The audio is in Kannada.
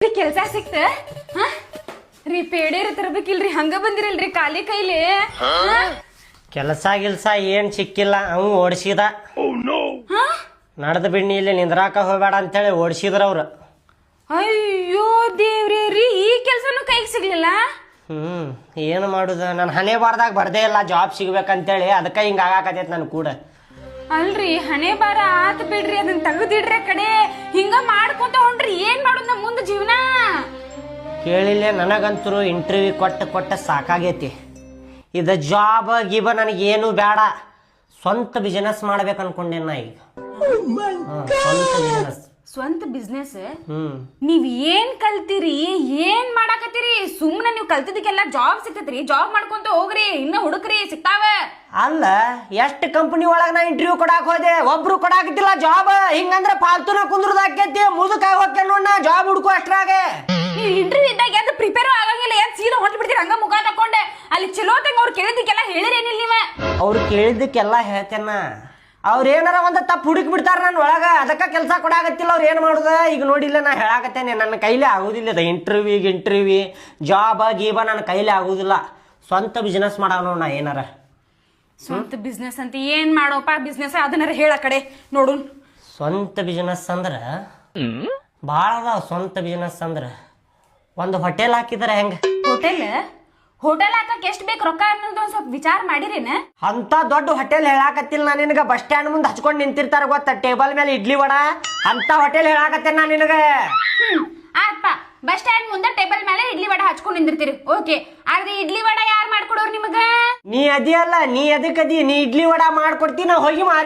ಕೆಲಸ ಸಿಕ್ತ ರೀ ಪೇಡೆ ತರಬೇಕಿಲ್ರಿ ಹಂಗ ಬಂದಿರಲ್ರಿ ಖಾಲಿ ಕೈಲಿ ಕೆಲಸ ಗಿಲ್ಸ ಏನ್ ಸಿಕ್ಕಿಲ್ಲ ಅವ್ ಓಡಿಸಿದ ನಡ್ದ ಬಿಡ್ನಿ ಇಲ್ಲಿ ನಿಂದ್ರಾಕ ಹೋಗ್ಬೇಡ ಅಂತೇಳಿ ಓಡಿಸಿದ್ರ ಅವ್ರು. ಅಯ್ಯೋ ದೇವ್ರೇ ರೀ ಈ ಕೆಲ್ಸನು ಕೈಗೆ ಸಿಗ್ಲಿಲ್ಲ. ಏನು ಮಾಡುದ ನಾನು ಹಣೆ ಬಾರ್ದಾಗ ಬರ್ದೇ ಇಲ್ಲ ಜಾಬ್ ಸಿಗ್ಬೇಕಂತೇಳಿ ಅದಕ್ಕೆ ಹಿಂಗ ಆಗಾಕತೈತಿ ನನ್ ಕೂಡ. ಅಲ್ರಿ ಹಣೆ ಬಾರ ಆತ್ ಬಿಡ್ರಿ ಅದನ್ನ ತೆಗದಿಡ್ರಿ ಆ ಕಡೆ ಹಿಂಗ ಮಾಡ್ಕೊಂತ ಹೊಂಡ್ರಿ ಏನ್ ಮಾಡುದ್ ನಮ್ ಮುಂದ ಜೀವನ. ಕೇಳಿಲ್ಲ ನನಗಂತರೂ ಇಂಟರ್ವ್ಯೂ ಕೊಟ್ಟ ಸಾಕಾಗೈತಿ. ಇದು ಜಾಬ್ ಗೀಬ ನನಗೇನು ಬೇಡ, ಸ್ವಂತ ಬಿಸಿನೆಸ್ ಮಾಡ್ಬೇಕು ಅನ್ಕೊಂಡೆ ನಾ ಈಗ. ಸ್ವಂತ ಬಿಸಿನೆಸ್. ಸ್ವಂತ ಬಿಸ್ನೆಸ್ ನೀವ್ ಏನ್ ಕಲ್ತೀರಿ ಏನ್ ಮಾಡಾಕತ್ತೀರಿ? ಸುಮ್ನೆ ನೀವ್ ಕಲ್ತಿದ್ದಕ್ಕೆಲ್ಲ ಜಾಬ್ ಸಿಕ್ತತ್ರಿ, ಜಾಬ್ ಮಾಡ್ಕೊಂತ ಹೋಗ್ರಿ, ಇನ್ನ ಹುಡುಕ್ರಿ ಸಿಗ್ತಾವ. ಅಲ್ಲ ಎಷ್ಟು ಕಂಪನಿ ಒಳಗ ನಾ ಇಂಟರ್ವ್ಯೂ ಕೊಡಾಕ್ ಹೋದೆ, ಒಬ್ರು ಕೊಡಾಕತ್ತಿಲ್ಲ ಜಾಬ್. ಹಿಂಗಂದ್ರ ಫಾಲ್ತುನ ಕುಂದ್ರದಾಕೈತಿ, ಮುದುಕಾಗ ಹೋಗ್ಯ ನೋಡ್ ನಾ ಜಾಬ್ ಹುಡ್ಕೋ ಅಷ್ಟ್ರಾಗ. ನೀವ್ ಇಂಟರ್ವ್ಯೂ ಇದ್ದಾಗ ಎದ್ದು ಪ್ರಿಪೇರ್ ಆಗಂಗಿಲ್ಲ, ಎದ್ ಸೀದಾ ಹೊಂಟ್ ಬಿಡ್ತೀರಿ ಹಂಗ ಮುಖ ತಕೊಂಡೆ. ಅಲ್ಲಿ ಚಲೋ ತಂಗ ಅವ್ರು ಕೇಳಿದ್ದಕ್ಕೆಲ್ಲ ಹೇಳಿರೇನಿಲ್ಲ ನೀವ? ಅವ್ರು ಕೇಳಿದ್ದಕ್ಕೆಲ್ಲ ಹೇಳ್ತೇನ, ಅವ್ರ ಏನಾರ ಒಂದ ತಪ್ಪು ಹುಡುಕ್ ಬಿಡ್ತಾರ ನನ್ನ ಒಳಗ, ಅದಕ್ಕ ಕೆಲಸ ಕೊಡಾಕತ್ತಿಲ್ಲ. ಅವ್ರು ಏನ್ ಮಾಡುದ ಈಗ ನೋಡಿಲ್ಲ, ನಾ ಹೇಳಾಕತ್ತೇನೆ ನನ್ನ ಕೈಲಿ ಆಗುದಿಲ್ಲ. ಅದು ಇಂಟರ್ವ್ಯೂ ಜಾಬ್ ಗೀಬ ನನ್ನ ಕೈಲಿ ಆಗುದಿಲ್ಲ. ಸ್ವಂತ ಬಿಸಿನೆಸ್ ಮಾಡವ ನಾ ಏನಾರ. ಸ್ವಂತ ಬಿಸ್ನೆಸ್ ಅಂತ ಏನ್ ಮಾಡೋಪ್ಪ ಬಿಸ್ನೆಸ್ ಅದನ್ನಾರ ಹೇಳ ಕಡೆ ನೋಡು. ಸ್ವಂತ ಬಿಸಿನೆಸ್ ಅಂದ್ರ ಭಾಳ ಅದಾವ. ಸ್ವಂತ ಬಿಸಿನೆಸ್ ಅಂದ್ರ ಒಂದು ಹೋಟೆಲ್ ಹಾಕಿದಾರೆ ಹೆಂಗ? ಹೋಟೆಲ್ ಹಾಕಕ್ ಎಷ್ಟ್ ಬೇಕು ರೊಕ್ಕ ಅನ್ನೋದು ಒಂದ್ ಸ್ವಲ್ಪ ವಿಚಾರ ಮಾಡಿರೇನ? ಅಂತ ದೊಡ್ಡ ಹೋಟೆಲ್ ಹೇಳಾಕತ್ತಿಲ್ಲ ನಾ ನಿನಗ. ಬಸ್ ಸ್ಟ್ಯಾಂಡ್ ಮುಂದೆ ಹಚ್ಕೊಂಡ್ ನಿಂತಿರ್ತಾರ ಗೊತ್ತ, ಟೇಬಲ್ ಮೇಲೆ ಇಡ್ಲಿ ವಡ, ಅಂತ ಹೋಟೆಲ್ ಹೇಳಾಕತ್ತೇನೆ ನಾ ನಿನಗ. ಆಯ್ತಪ್ಪ, ಬಸ್ ಸ್ಟ್ಯಾಂಡ್ ಮುಂದೆ ಟೇಬಲ್ ಮೇಲೆ ಇಡ್ಲಿ ವಡ ಹಚ್ಕೊಂಡ್ ನಿಂದಿರ್ತೀರಿ, ಓಕೆ. ಆದ್ರೆ ಇಡ್ಲಿ ವಡ ಯಾರು ಮಾಡ್ಕೊಡೋರು ನಿಮಗ? ನೀ ಅದಿ ಅಲ್ಲ, ನೀ ಎದಕ್ಕದಿ? ನೀ ಇಡ್ಲಿ ವಡ ಮಾಡ್ಕೊಡ್ತಿ, ನಾ ಹೋಗಿ